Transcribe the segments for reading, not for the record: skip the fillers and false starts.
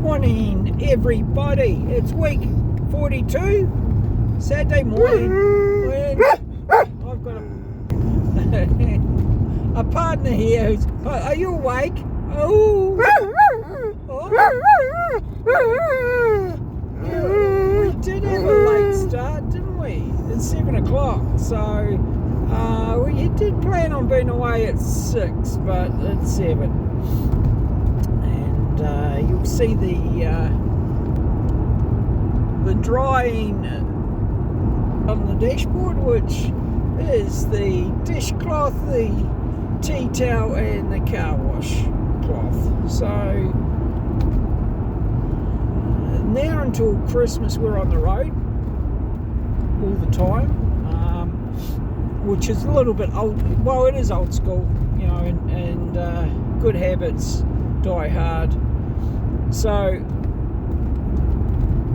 Morning, everybody. It's week 42, Saturday morning. When I've got a partner here who's. Are you awake? Oh. Yeah, we did have a late start, didn't we? It's 7 o'clock, so we did plan on being away at 6, but it's 7. And you'll see the drying on the dashboard, which is the dishcloth, the tea towel, and the car wash cloth. So now until Christmas we're on the road all the time, which is a little bit old. Well, it is old school, you know, and good habits die hard. So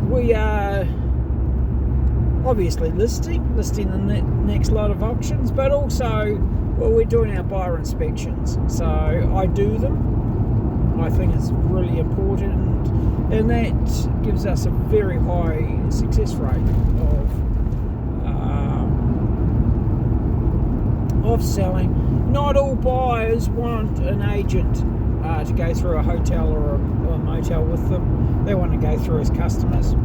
we are obviously listing the next lot of auctions, but also, well, we're doing our buyer inspections. So I do them. I think it's really important, and that gives us a very high success rate of selling. Not all buyers want an agent to go through a hotel or a motel with them. They want to go through as customers.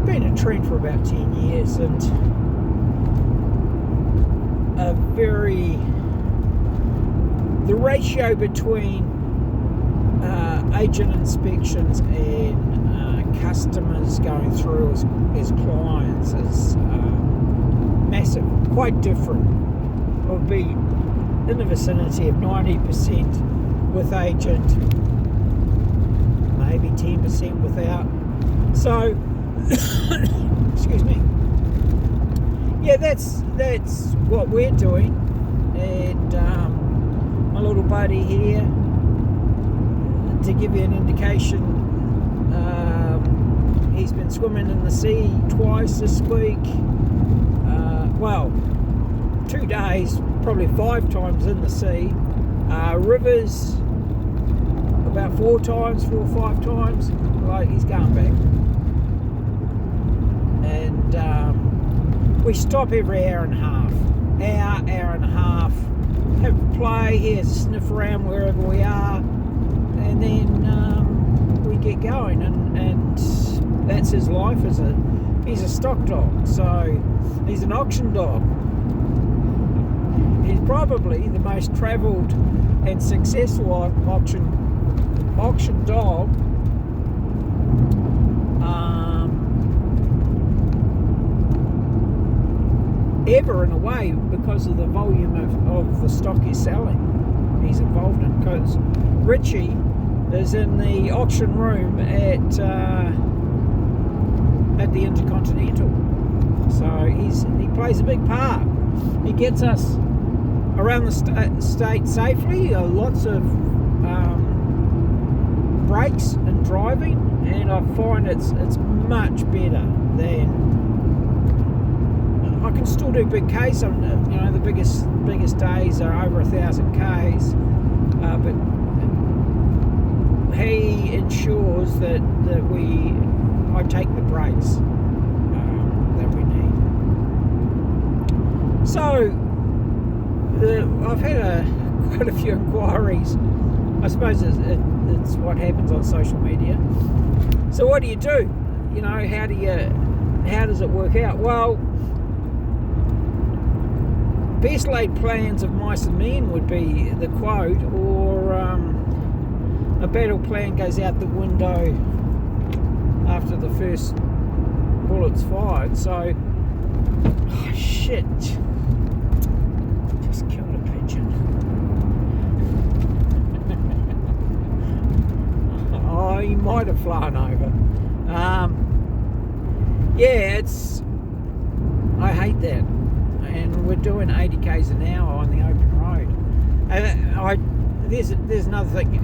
Been a trend for about 10 years, and the ratio between agent inspections and customers going through as clients is massive, quite different. It would be in the vicinity of 90% with agent, maybe 10% without. So, excuse me. Yeah, that's what we're doing, and my little buddy here, to give you an indication, he's been swimming in the sea twice this week. 2 days, probably 5 times in the sea. Rivers about 4 or 5 times. Like, he's going back. And we stop every hour and a half, have a play, he has a sniff around wherever we are, and then we get going, and that's his life. He's a stock dog, so he's an auction dog. He's probably the most travelled and successful auction dog ever, in a way, because of the volume of the stock he's selling. He's involved in, because Richie is in the auction room at the Intercontinental, so he plays a big part. He gets us around the state safely. Lots of breaks and driving, and I find it's much better than. I can still do big Ks. The biggest days are over 1,000 Ks, but he ensures that I take the breaks that we need. So I've had quite a few inquiries. I suppose it's what happens on social media. So what do? You know, how does it work out? Well, best laid plans of mice and men would be the quote, or a battle plan goes out the window after the first bullet's fired. So, oh shit, just killed a pigeon. Oh, he might have flown over. I hate that. And we're doing 80 k's an hour on the open road. And there's another thing.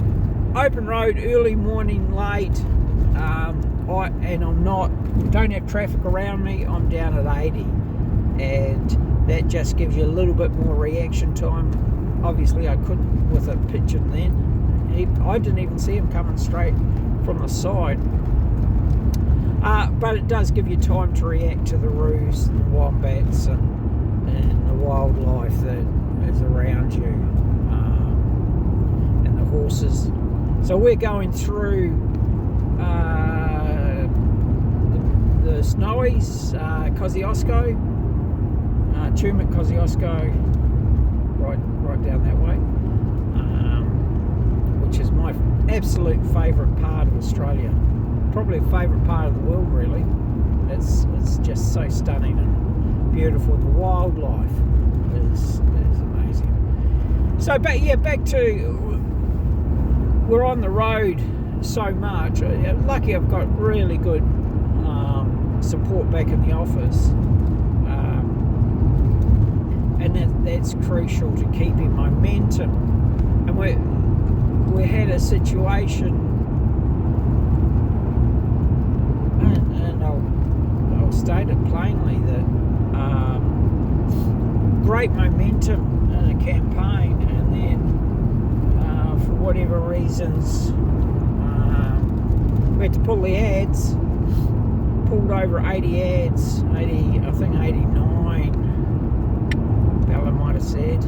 Open road, early morning, late, don't have traffic around me, I'm down at 80, and that just gives you a little bit more reaction time. Obviously I couldn't with a pigeon then, I didn't even see him coming straight from the side. But it does give you time to react to the roos and the wombats and the wildlife that is around you, and the horses. So we're going through the Snowies, Kosciuszko, Tumut, Kosciuszko, right down that way, which is my absolute favourite part of Australia. Probably a favourite part of the world, really. It's just so stunning and beautiful. The wildlife is amazing. So, back to, we're on the road so much. Lucky I've got really good support back in the office, and that's crucial to keeping momentum. And we had a situation. I'll state it plainly that great momentum in a campaign, and then for whatever reasons we had to pull the ads. Pulled over 80 ads, 80, I think 89. Bella might have said,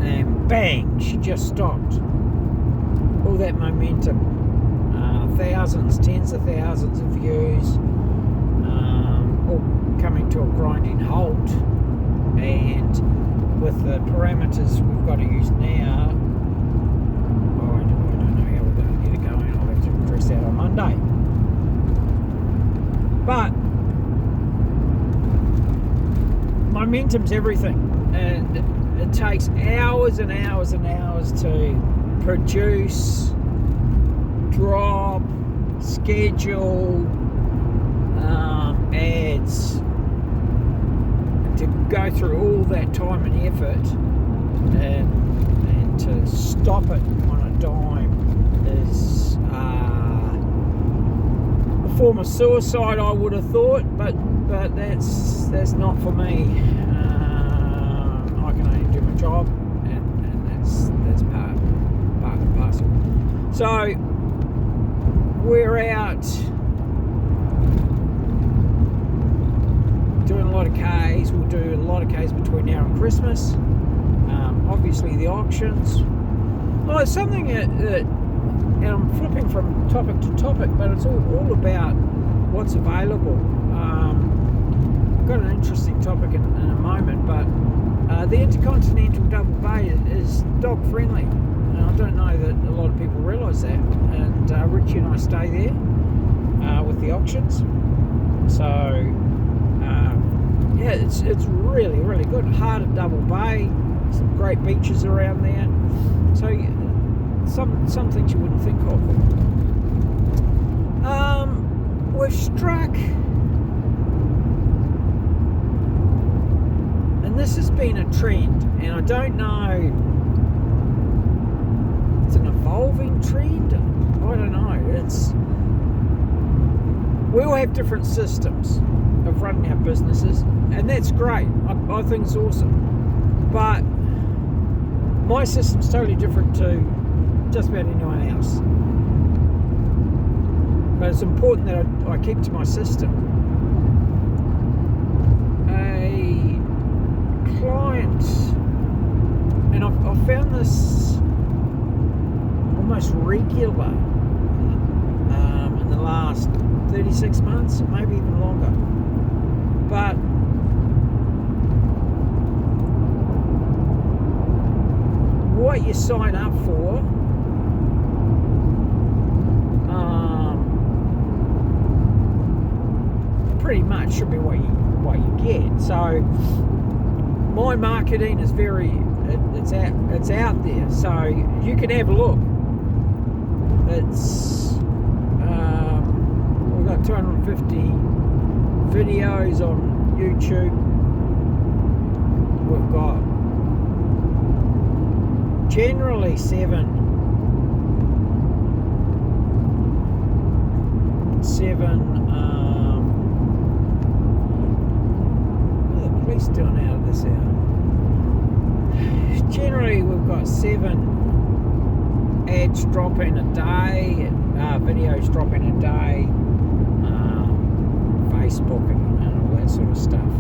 and bang, she just stopped. All that momentum. Thousands, tens of thousands of views, all coming to a grinding halt, and with the parameters we've got to use now, I don't know how we're going to get it going. I'll have to address that on Monday. But momentum's everything, and it takes hours and hours and hours to produce, drop, schedule ads, to go through all that time and effort, and to stop it on a dime is a form of suicide, I would have thought, but that's not for me. I can only do my job, and that's part and parcel. So we're out doing a lot of Ks. We'll do a lot of Ks between now and Christmas. Obviously the auctions. Well, it's something that, and I'm flipping from topic to topic, but it's all about what's available. I've got an interesting topic in a moment, but the Intercontinental Double Bay is dog friendly. And I don't know that a lot of people realise that. And Richie and I stay there with the auctions. So yeah, it's really, really good. Heart of Double Bay, some great beaches around there. So some things you wouldn't think of. We've struck, and this has been a trend, and I don't know, it's an evolving trend, I don't know, we all have different systems of running our businesses, and that's great. I think it's awesome, but my system's totally different to just about anyone else. But it's important that I keep to my system. A client, and I've found this almost regular in the last 36 months, maybe even longer. But what you sign up for pretty much should be what you get. So my marketing is it's out there, so you can have a look. It's we've got 250 videos on YouTube. We've got generally 7 what are the police doing out of this hour? generally we've got 7 ads dropping a day, videos dropping a day, Facebook and all that sort of stuff.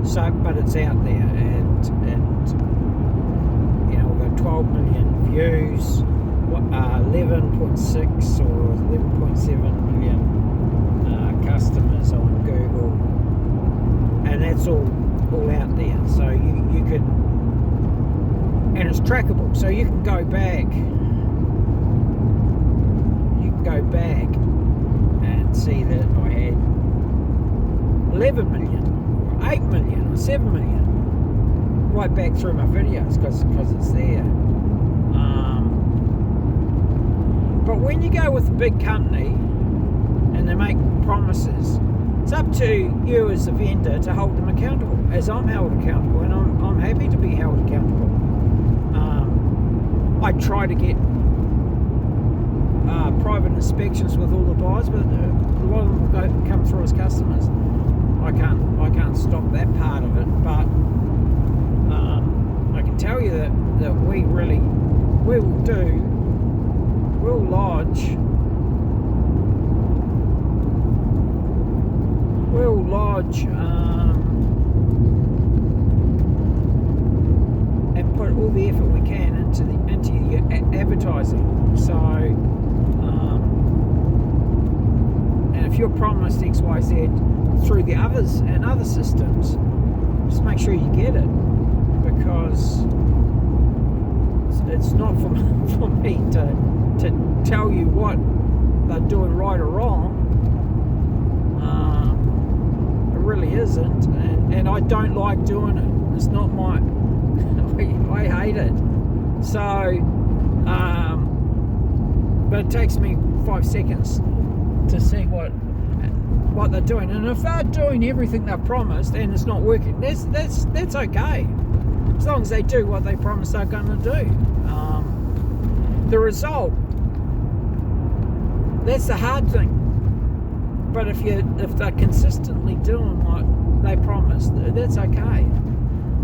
So, but it's out there, and you know, we've got 12 million views, 11.6 or 11.7 million customers on Google, and that's all out there. So you can, and it's trackable. So you can go back. And see that I had 11 million, or 8 million, or 7 million right back through my videos because it's there. But when you go with a big company and they make promises, it's up to you as a vendor to hold them accountable, as I'm held accountable, and I'm happy to be held accountable. I try to get private inspections with all the buyers, but a lot of them come through as customers. I can't stop that part of it, but I can tell you that we'll lodge and put all the effort we can into your advertising. So and if you're promised XYZ through the others and other systems, just make sure you get it, because it's not for me to tell you what they're doing right or wrong. It really isn't, and I don't like doing it. It's not my I hate it. So but it takes me 5 seconds to see what they're doing, and if they're doing everything they've promised and it's not working, that's okay, as long as they do what they promised they're going to do. The result, that's the hard thing. But if they're consistently doing what they promised, that's okay.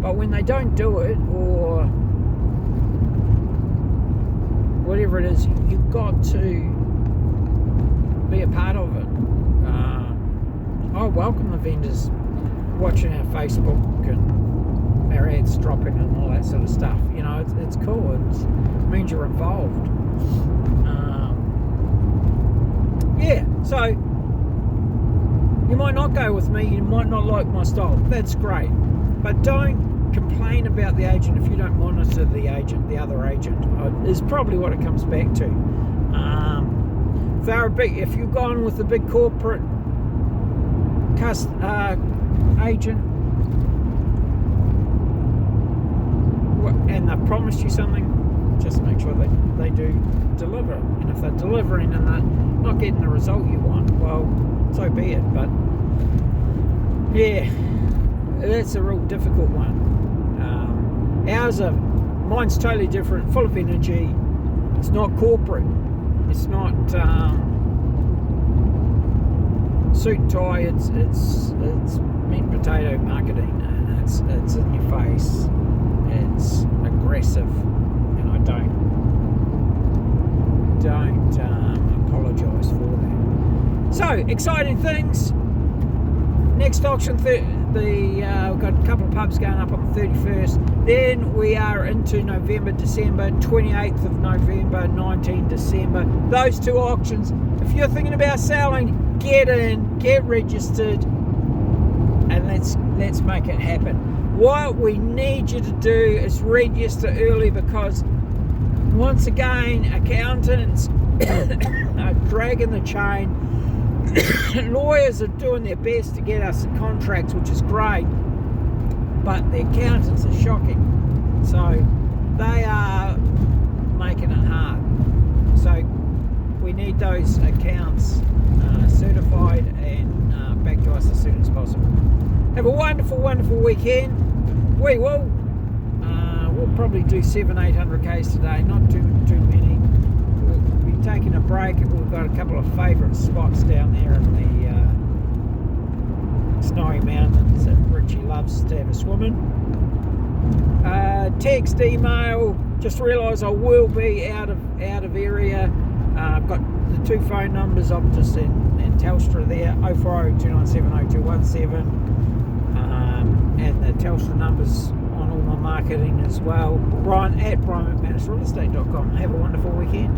But when they don't do it, or whatever it is, you've got to be a part of it. I welcome the vendors watching our Facebook and our ads dropping and all that sort of stuff. You know, it's cool. It means you're involved. Yeah, so you might not go with me, you might not like my style. That's great. But don't complain about the agent if you don't monitor the agent, the other agent. Is probably what it comes back to. If you've gone with a big corporate agent and they've promised you something, just make sure they do deliver. And if they're delivering and they're not getting the result you want, well, so be it. But yeah, that's a real difficult one. Mine's totally different, full of energy. It's not corporate. It's not suit and tie. It's meat and potato marketing, and it's in your face. It's aggressive, and I don't apologise for that. So exciting things. Next auction, we've got a couple of pubs going up on the 31st. Then we are into November, December, 28th of November, 19th December. Those 2 auctions. If you're thinking about selling, get in, get registered, and let's make it happen. What we need you to do is register early, because once again, accountants are dragging the chain. Lawyers are doing their best to get us contracts, which is great, but the accountants are shocking. So they are making it hard. So we need those accounts certified and back to us as soon as possible. Have a wonderful, wonderful weekend. We will. We'll probably do 700-800 Ks today, not too many. We'll be taking a break. We've got a couple of favourite spots down there in the snowy mountains that Richie loves to have a swim in. Text, email. Just realised I will be out of area. I've got the two phone numbers, Optus and Telstra there, 0402970217, and the Telstra numbers on all my marketing as well. Brian at brian@manusrealestate.com. Have a wonderful weekend.